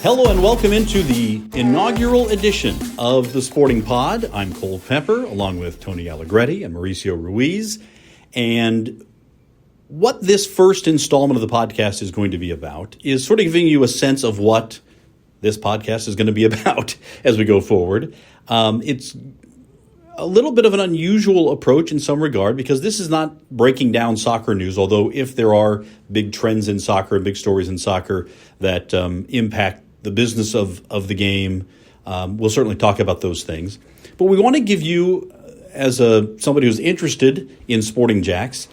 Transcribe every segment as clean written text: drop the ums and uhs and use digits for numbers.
Hello and welcome into the inaugural edition of the Sporting Pod. I'm Cole Pepper, along with Tony Allegretti and Mauricio Ruiz. And what this first installment of the podcast is going to be about is sort of giving you a sense of what this podcast is going to be about as we go forward. It's a little bit of an unusual approach in some regard because this is not breaking down soccer news, although if there are big trends in soccer and big stories in soccer that impact the business of the game, we'll certainly talk about those things. But we want to give you, as somebody who's interested in Sporting JAX,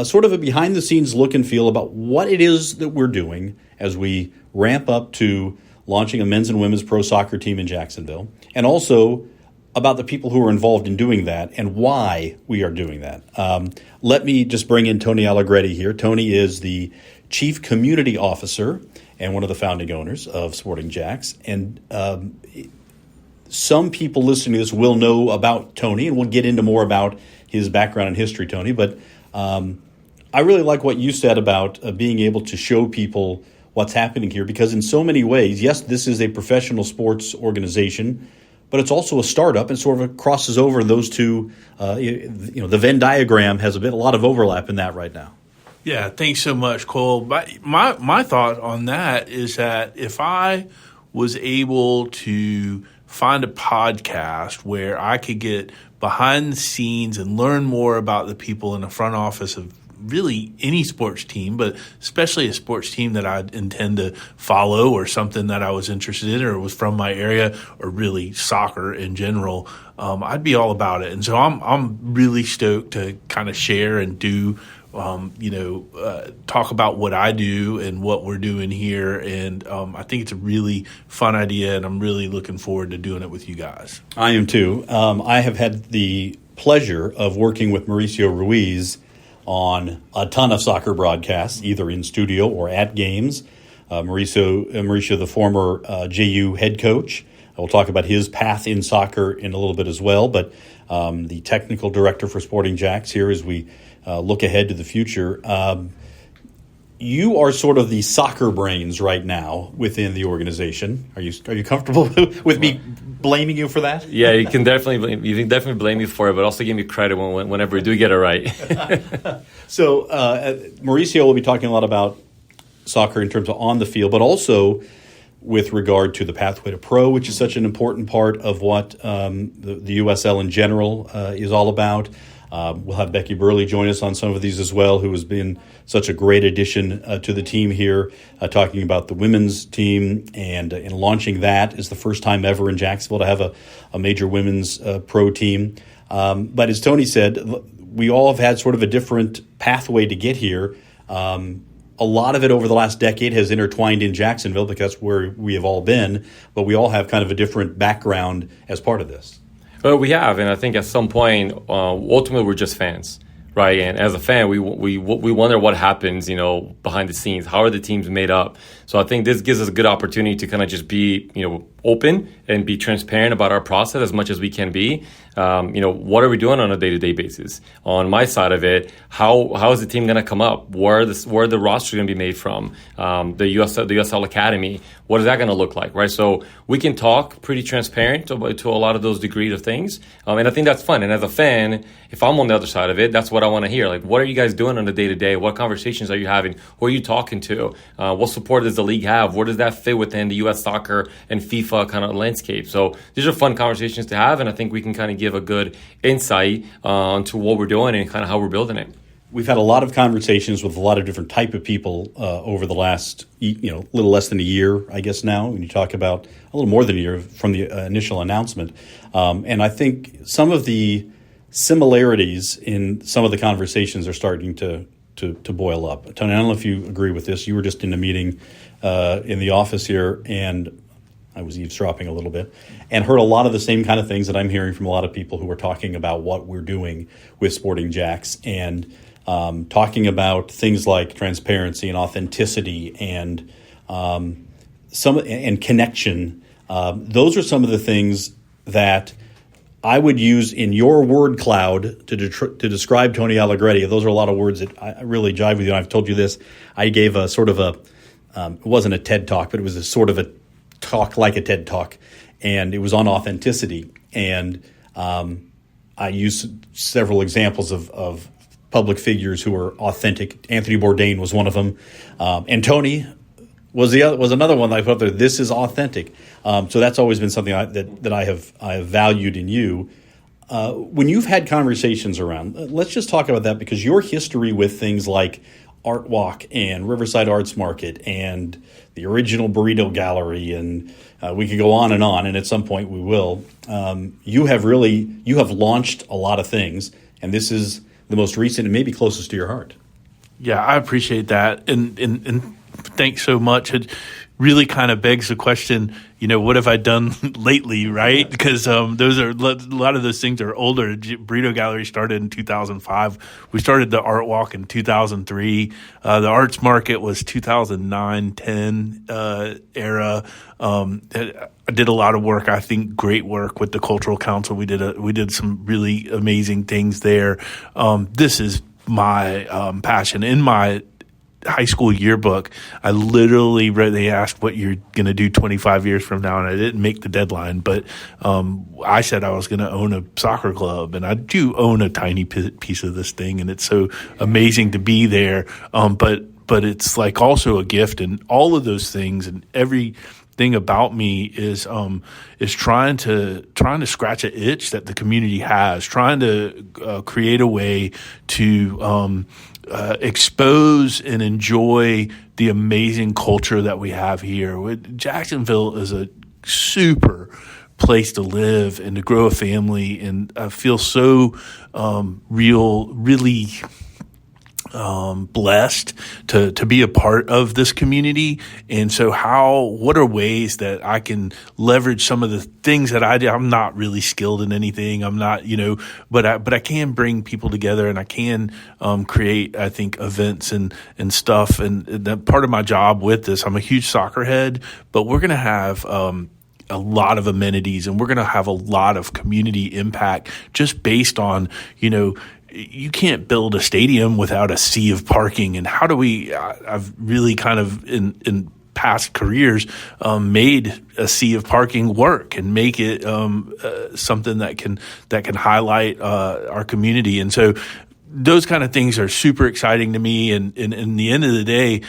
sort of a behind-the-scenes look and feel about what it is that we're doing as we ramp up to launching a men's and women's pro soccer team in Jacksonville, and also about the people who are involved in doing that and why we are doing that. Let me just bring in Tony Allegretti here. Tony is the Chief Community Officer and one of the founding owners of Sporting JAX. And some people listening to this will know about Tony, and we'll get into more about his background and history, Tony. But I really like what you said about being able to show people what's happening here, because in so many ways, yes, this is a professional sports organization, but it's also a startup, and sort of crosses over those two. The Venn diagram has a lot of overlap in that right now. Yeah, thanks so much, Cole. My thought on that is that if I was able to find a podcast where I could get behind the scenes and learn more about the people in the front office of really any sports team, but especially a sports team that I intend to follow or something that I was interested in or was from my area, or really soccer in general, I'd be all about it. And so I'm really stoked to kind of share and do talk about what I do and what we're doing here. And I think it's a really fun idea, and I'm really looking forward to doing it with you guys. I am too. I have had the pleasure of working with Mauricio Ruiz on a ton of soccer broadcasts, either in studio or at games. Mauricio, the former JU head coach. We'll talk about his path in soccer in a little bit as well, but the technical director for Sporting JAX here as we look ahead to the future. You are sort of the soccer brains right now within the organization. Are you comfortable with me blaming you for that? Yeah, you can definitely blame me for it, but also give me credit whenever we do get it right. So Mauricio will be talking a lot about soccer in terms of on the field, but also with regard to the pathway to pro, which is such an important part of what the USL in general is all about. We'll have Becky Burley join us on some of these as well, who has been such a great addition to the team here, talking about the women's team and in launching that is the first time ever in Jacksonville to have a major women's pro team. But as Tony said, we all have had sort of a different pathway to get here. A lot of it over the last decade has intertwined in Jacksonville because that's where we have all been, but we all have kind of a different background as part of this. Well, we have, and I think at some point, ultimately, we're just fans, right? And as a fan, we wonder what happens, behind the scenes. How are the teams made up? So I think this gives us a good opportunity to kind of just be, open and be transparent about our process as much as we can be. What are we doing on a day-to-day basis? On my side of it, how is the team going to come up? Where the roster going to be made from? The USL Academy, what is that going to look like, right? So we can talk pretty transparent to a lot of those degrees of things, and I think that's fun. And as a fan, if I'm on the other side of it, that's what I want to hear. Like, what are you guys doing on a day-to-day? What conversations are you having? Who are you talking to? What support does the league have? Where does that fit within the U.S. soccer and FIFA kind of landscape? So these are fun conversations to have, and I think we can kind of give a good insight into what we're doing and kind of how we're building it. We've had a lot of conversations with a lot of different type of people over the last, little less than a year, I guess now, when you talk about a little more than a year from the initial announcement. And I think some of the similarities in some of the conversations are starting to boil up. Tony, I don't know if you agree with this. You were just in a meeting in the office here, and I was eavesdropping a little bit and heard a lot of the same kind of things that I'm hearing from a lot of people who are talking about what we're doing with Sporting JAX and talking about things like transparency and authenticity and connection. Those are some of the things that I would use in your word cloud to describe Tony Allegretti. Those are a lot of words that I really jive with you. And I've told you this. I gave a sort of it wasn't a TED Talk, but it was a sort of a talk like a TED Talk, and it was on authenticity. And I used several examples of public figures who are authentic. Anthony Bourdain was one of them, and Tony was another one that I put up there. This is authentic. So that's always been something that I have valued in you. When you've had conversations around, let's just talk about that, because your history with things like Art Walk and Riverside Arts Market and the original Burrito Gallery, and we could go on, and at some point we will. You have launched a lot of things, and this is the most recent and maybe closest to your heart. Yeah, I appreciate that, and thanks so much. It really kind of begs the question, what have I done lately, right? Because those are a lot of those things are older. Burrito Gallery started in 2005. We started the Art Walk in 2003. The Arts Market was 2009-10 era. I did a lot of work. I think great work with the Cultural Council. We did some really amazing things there. This is my passion. In my high school yearbook, I literally read, they asked what you're going to do 25 years from now, and I didn't make the deadline, but I said I was going to own a soccer club, and I do own a tiny piece of this thing, and it's so amazing to be there. But it's like also a gift, and all of those things, and everything about me is trying to scratch an itch that the community has, trying to create a way to expose and enjoy the amazing culture that we have here. Jacksonville is a super place to live and to grow a family, and I feel so really blessed to be a part of this community. And so what are ways that I can leverage some of the things that I do? I'm not really skilled in anything. I'm not, but I can bring people together, and I can create, I think, events and stuff. And that part of my job with this, I'm a huge soccer head, but we're going to have a lot of amenities, and we're going to have a lot of community impact just based on, you can't build a stadium without a sea of parking. And how do I've really kind of in past careers made a sea of parking work and make it something that can highlight our community. And so those kind of things are super exciting to me. And in the end of the day,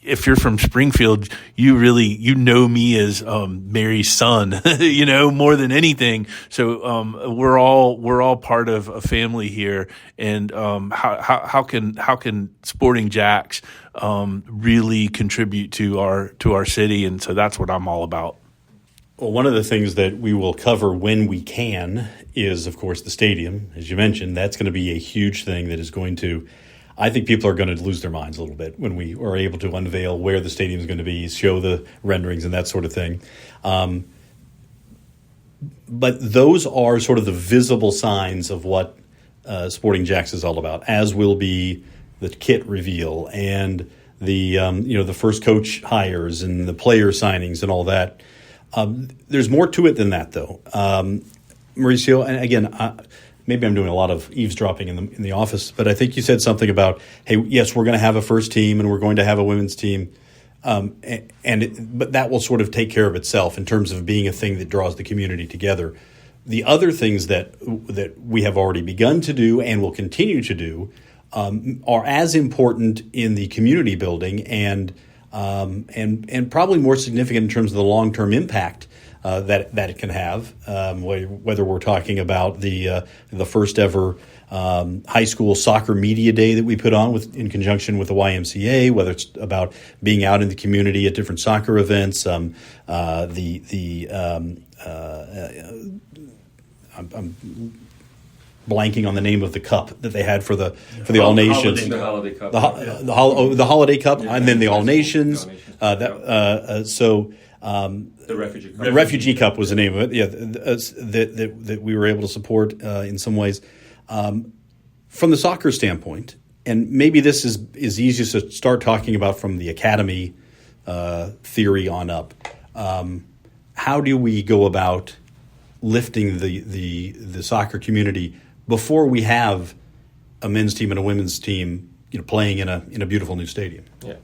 if you're from Springfield, you know me as Mary's son, more than anything. So we're all part of a family here. And how can Sporting JAX really contribute to our city? And so that's what I'm all about. Well, one of the things that we will cover when we can is, of course, the stadium. As you mentioned, that's going to be a huge thing that is going to, I think people are going to lose their minds a little bit when we are able to unveil where the stadium is going to be, show the renderings and that sort of thing. But those are sort of the visible signs of what Sporting JAX is all about, as will be the kit reveal and the the first coach hires and the player signings and all that. There's more to it than that, though. Mauricio, and again, maybe I'm doing a lot of eavesdropping in the office, but I think you said something about, hey, yes, we're going to have a first team and we're going to have a women's team, but that will sort of take care of itself in terms of being a thing that draws the community together. The other things that we have already begun to do and will continue to do are as important in the community building and probably more significant in terms of the long-term impact that it can have. Whether we're talking about the first ever high school soccer media day that we put on in conjunction with the YMCA, whether it's about being out in the community at different soccer events, I'm blanking on the name of the cup that they had for the All Nations, the Holiday Cup, the Holiday Cup, and then the All Nations. The Refugee Cup. The Refugee Cup was the name of it. Yeah, that we were able to support in some ways. From the soccer standpoint, and maybe this is easiest to start talking about from the academy theory on up. How do we go about lifting the soccer community before we have a men's team and a women's team, playing in a beautiful new stadium? Yeah.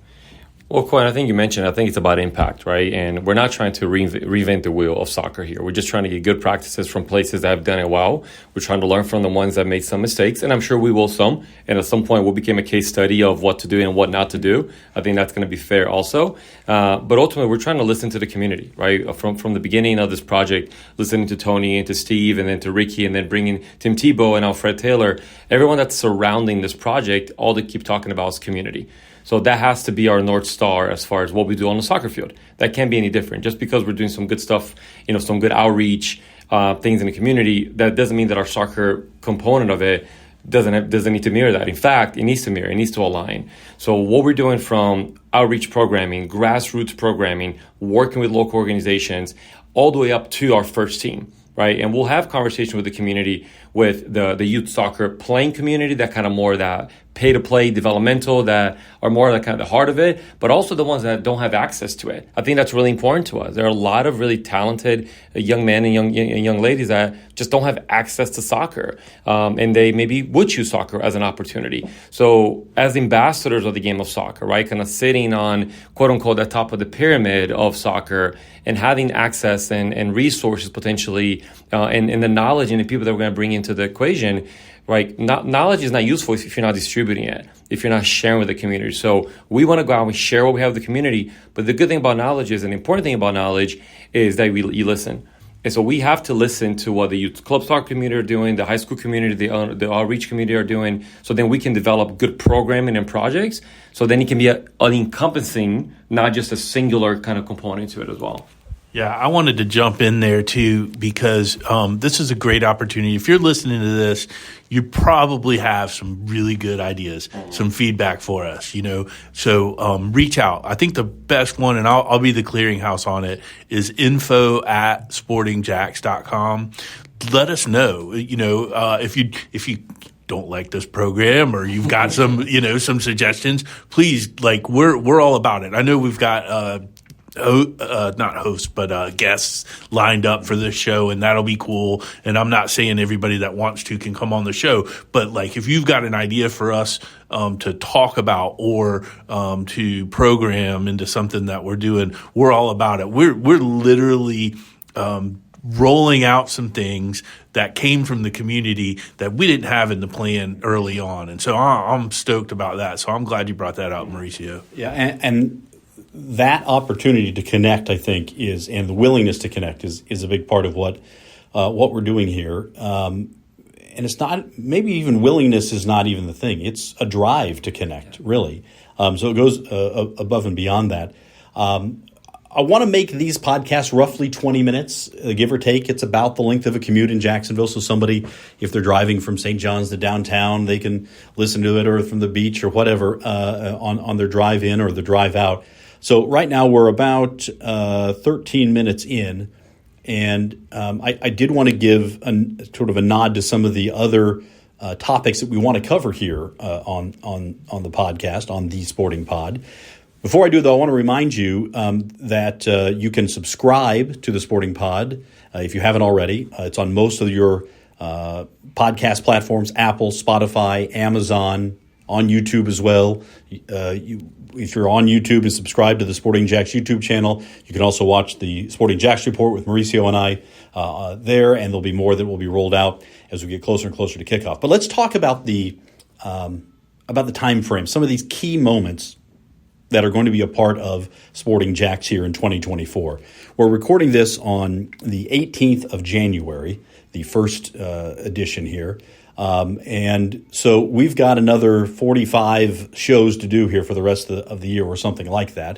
Well, Coin, I think you mentioned, I think it's about impact, right? And we're not trying to reinvent the wheel of soccer here. We're just trying to get good practices from places that have done it well. We're trying to learn from the ones that make some mistakes, and I'm sure we will some. And at some point, we'll become a case study of what to do and what not to do. I think that's going to be fair also. But ultimately, we're trying to listen to the community, right? From the beginning of this project, listening to Tony and to Steve and then to Ricky and then bringing Tim Tebow and Alfred Taylor, everyone that's surrounding this project, all they keep talking about is community. So that has to be our North Star as far as what we do on the soccer field. That can't be any different. Just because we're doing some good stuff, some good outreach, things in the community, that doesn't mean that our soccer component of it doesn't need to mirror that. In fact, it needs to mirror, it needs to align. So what we're doing from outreach programming, grassroots programming, working with local organizations, all the way up to our first team, right? And we'll have conversation with the community, with the youth soccer playing community, that kind of more that pay-to-play developmental, that are more the kind of the heart of it, but also the ones that don't have access to it. I think that's really important to us. There are a lot of really talented young men and young ladies that just don't have access to soccer, and they maybe would choose soccer as an opportunity. So as ambassadors of the game of soccer, right, kind of sitting on, quote-unquote, the top of the pyramid of soccer and having access and resources potentially, and the knowledge and the people that we're going to bring into the equation, right? Knowledge is not useful if you're not distributing it, if you're not sharing with the community. So we want to go out and share what we have with the community. But the good thing about knowledge is, an important thing about knowledge is that you listen. And so we have to listen to what the youth club soccer community are doing, the high school community, the outreach community are doing. So then we can develop good programming and projects. So then it can be an encompassing, not just a singular kind of component to it as well. Yeah, I wanted to jump in there too, because this is a great opportunity. If you're listening to this, you probably have some really good ideas, some feedback for us, So reach out. I think the best one, and I'll be the clearinghouse on it, is info@sportingjax.com. Let us know, if you don't like this program or you've got some, some suggestions, please, we're all about it. I know we've got not hosts, but guests lined up for this show, and that'll be cool. And I'm not saying everybody that wants to can come on the show, but if you've got an idea for us to talk about or to program into something that we're doing, we're all about it. We're literally rolling out some things that came from the community that we didn't have in the plan early on, and so I'm stoked about that. So I'm glad you brought that up, Mauricio. Yeah, and that opportunity to connect, I think, and the willingness to connect is a big part of what we're doing here. And it's not, maybe even willingness is not even the thing. It's a drive to connect, really. So it goes above and beyond that. I want to make these podcasts roughly 20 minutes, give or take. It's about the length of a commute in Jacksonville. So somebody, if they're driving from St. John's to downtown, they can listen to it, or from the beach or whatever on their drive in or the drive out. So right now we're about 13 minutes in, and I did want to give sort of a nod to some of the other topics that we want to cover here on the podcast, on the Sporting Pod. Before I do, though, I want to remind you that you can subscribe to the Sporting Pod if you haven't already. It's on most of your podcast platforms: Apple, Spotify, Amazon, on YouTube as well. If you're on YouTube and subscribe to the Sporting JAX YouTube channel, you can also watch the Sporting JAX Report with Mauricio and I there, and there'll be more that will be rolled out as we get closer and closer to kickoff. But let's talk about the time frame, some of these key moments that are going to be a part of Sporting JAX here in 2024. We're recording this on the 18th of January, the first edition here. And so we've got another 45 shows to do here for the rest of the year, or something like that.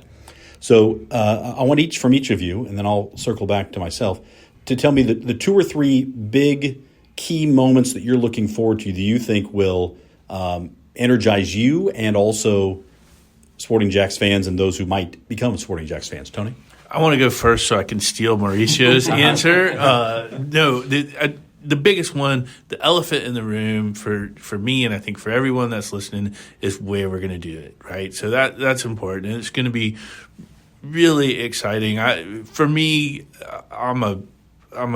So I want from each of you, and then I'll circle back to myself, to tell me the 2 or 3 big key moments that you're looking forward to that you think will energize you and also Sporting JAX fans and those who might become Sporting JAX fans. Tony? I want to go first so I can steal Mauricio's answer. The biggest one, the elephant in the room for me, and I think for everyone that's listening, is where we're going to do it, right? So that's important, and it's going to be really exciting. For me, I'm a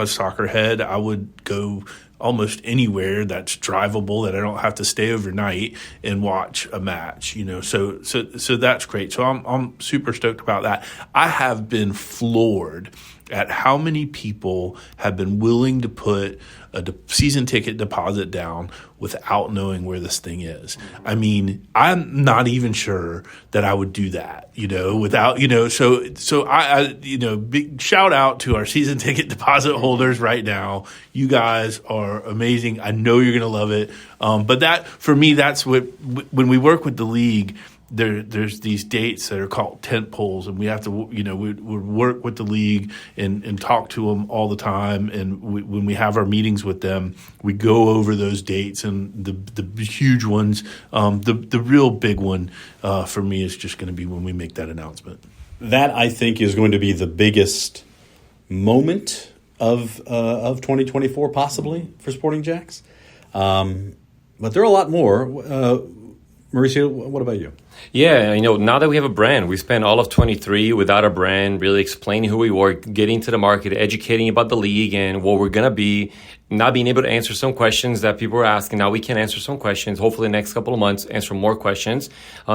soccer head. I would go almost anywhere that's drivable, that I don't have to stay overnight and watch a match, so that's great. So I'm super stoked about that. I have been floored at how many people have been willing to put a season ticket deposit down without knowing where this thing is. I mean, I'm not even sure that I would do that, without, so I big shout out to our season ticket deposit holders right now. You guys are amazing. I know you're going to love it. But that, for me, that's what, when we work with the league, there's these dates that are called tent poles, and we have to, we work with the league and talk to them all the time. And when we have our meetings with them, we go over those dates and the huge ones. The real big one for me is just going to be when we make that announcement. That, I think, is going to be the biggest moment of 2024, possibly, for Sporting JAX. But there are a lot more. Mauricio, what about you? Yeah, now that we have a brand, we spent all of 23 without a brand, really explaining who we were, getting to the market, educating about the league and what we're going to be, not being able to answer some questions that people were asking. Now we can answer some questions, hopefully the next couple of months, answer more questions.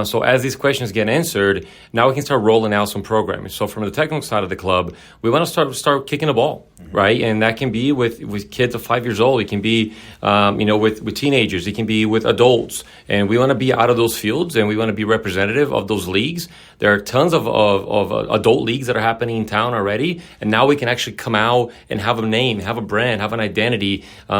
So as these questions get answered, now we can start rolling out some programming. So from the technical side of the club, we want to start kicking the ball, right? And that can be with kids of 5 years old. It can be, with teenagers. It can be with adults. And we want to be out of those fields, and we want to be representative of those leagues. There are tons of adult leagues that are happening in town already, and now we can actually come out and have a name, have a brand, have an identity.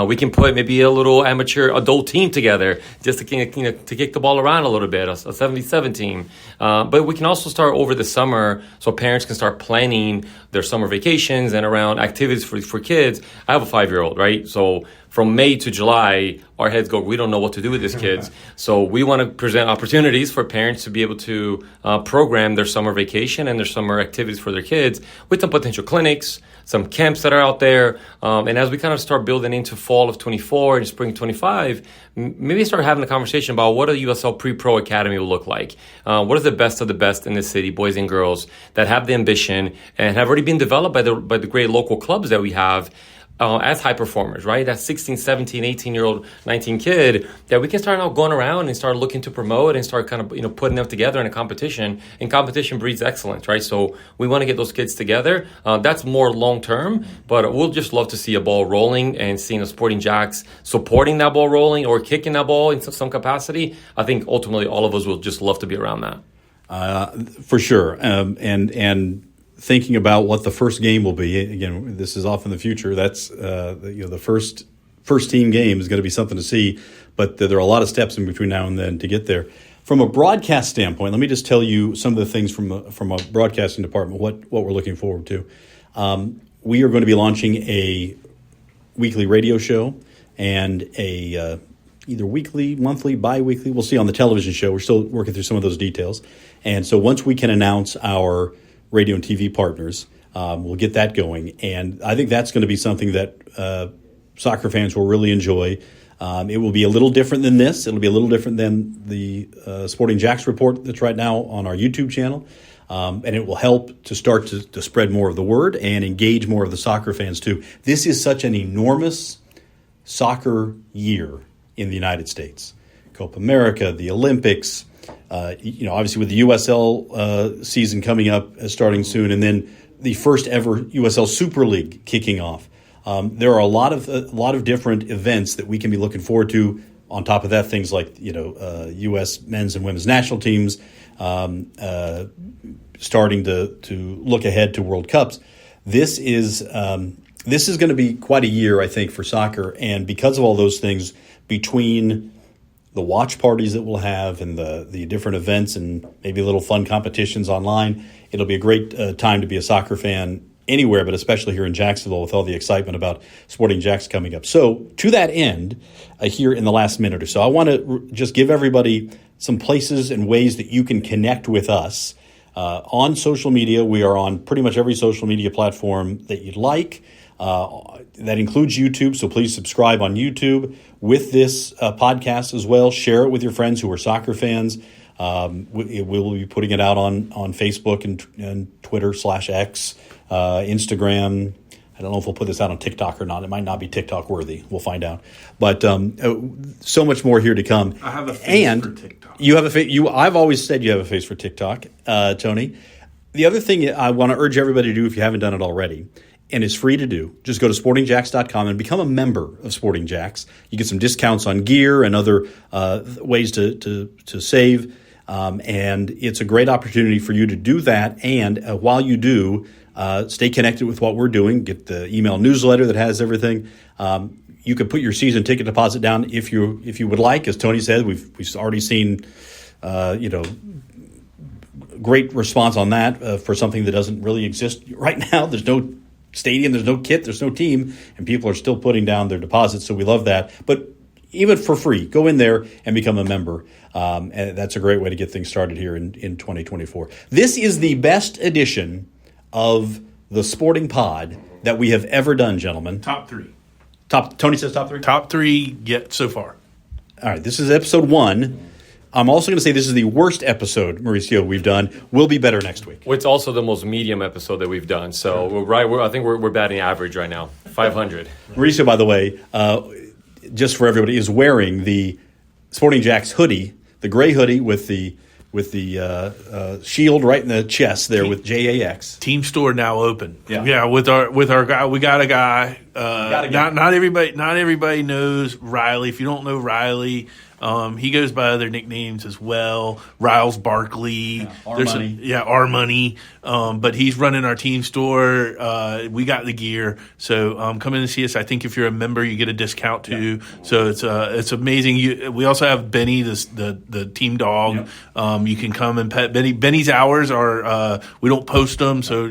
We can put maybe a little amateur adult team together just to kick the ball around a little bit, a 77 team. But we can also start over the summer so parents can start planning their summer vacations and around activities for kids. I have a 5-year-old, right? So from May to July, our heads go, we don't know what to do with these kids. So we want to present opportunities for parents to be able to program their summer vacation and their summer activities for their kids with some potential clinics, some camps that are out there. And as we kind of start building into fall of 24 and spring 25, maybe start having a conversation about what a USL pre-pro academy will look like. What is the best of the best in the city, boys and girls, that have the ambition and have already been developed by the great local clubs that we have. As high performers, right? That 16, 17, 18-year-old, 19 kid that we can start now going around and start looking to promote and start kind of, putting them together in a competition. And competition breeds excellence, right? So we want to get those kids together. That's more long-term, but we'll just love to see a ball rolling and seeing a Sporting JAX supporting that ball rolling or kicking that ball in some capacity. I think ultimately all of us will just love to be around that. For sure. And thinking about what the first game will be, again, this is off in the future. That's the first team game is going to be something to see, but there are a lot of steps in between now and then to get there. From a broadcast standpoint, let me just tell you some of the things from a broadcasting department, what we're looking forward to. We are going to be launching a weekly radio show and a either weekly, monthly, bi-weekly. We'll see on the television show. We're still working through some of those details. And so once we can announce our radio and TV partners, we'll get that going. And I think that's going to be something that soccer fans will really enjoy. It will be a little different than this. It'll be a little different than the Sporting JAX report that's right now on our YouTube channel. And it will help to start to spread more of the word and engage more of the soccer fans too. This is such an enormous soccer year in the United States. Copa America, the Olympics, obviously with the USL season coming up, starting soon, and then the first ever USL Super League kicking off. There are a lot of different events that we can be looking forward to. On top of that, things like U.S. men's and women's national teams starting to look ahead to World Cups. This is going to be quite a year, I think, for soccer, and because of all those things, between the watch parties that we'll have and the different events and maybe little fun competitions online, it'll be a great time to be a soccer fan anywhere, but especially here in Jacksonville with all the excitement about Sporting JAX coming up. So to that end, here in the last minute or so, I want to just give everybody some places and ways that you can connect with us. On social media, we are on pretty much every social media platform that you'd like. That includes YouTube, so please subscribe on YouTube with this podcast as well. Share it with your friends who are soccer fans. We will be putting it out on Facebook and Twitter /X, Instagram, I don't know if we'll put this out on TikTok or not. It might not be TikTok worthy. We'll find out. But so much more here to come. I have a face for TikTok. You have a face. I've always said you have a face for TikTok, Tony. The other thing I want to urge everybody to do, if you haven't done it already, and it's free to do, just go to sportingjax.com and become a member of Sporting JAX. You get some discounts on gear and other ways to save. And it's a great opportunity for you to do that. And while you do, stay connected with what we're doing. Get the email newsletter that has everything. You could put your season ticket deposit down if you would like. As Tony said, we've already seen great response on that for something that doesn't really exist right now. There's no stadium, there's no kit, there's no team, and people are still putting down their deposits. So we love that. But even for free, go in there and become a member. And that's a great way to get things started here in 2024. This is the best edition of the Sporting Pod that we have ever done, gentlemen. Top three. Tony says top three? Top three yet so far. All right, this is episode 1. I'm also going to say this is the worst episode, Mauricio, we've done. We'll be better next week. It's also the most medium episode that we've done. So I think we're batting average right now, 500. Mauricio, by the way, just for everybody, is wearing the Sporting JAX hoodie, the gray hoodie with the shield right in the chest there with JAX. Team store now open. Yeah. With our guy, we got a guy. Not everybody knows Riley. If you don't know Riley, he goes by other nicknames as well. Riles Barkley. Our Money. But he's running our team store. We got the gear. So come in and see us. I think if you're a member, you get a discount too. Yeah. So it's amazing. We also have Benny, the team dog. Yep. You can come and pet Benny. Benny's hours are we don't post them, so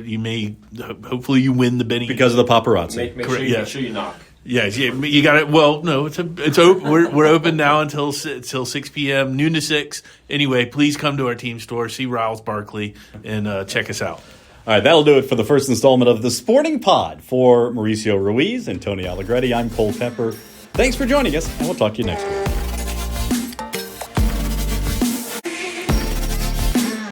hopefully you win the Benny because of the paparazzi. Make sure you knock. Yes, yeah, you got it. Well, no, it's open. We're open now until 6 p.m., noon to 6. Anyway, please come to our team store, see Riles Barkley, and check us out. All right, that'll do it for the first installment of the Sporting Pod. For Mauricio Ruiz and Tony Allegretti, I'm Cole Pepper. Thanks for joining us, and we'll talk to you next week.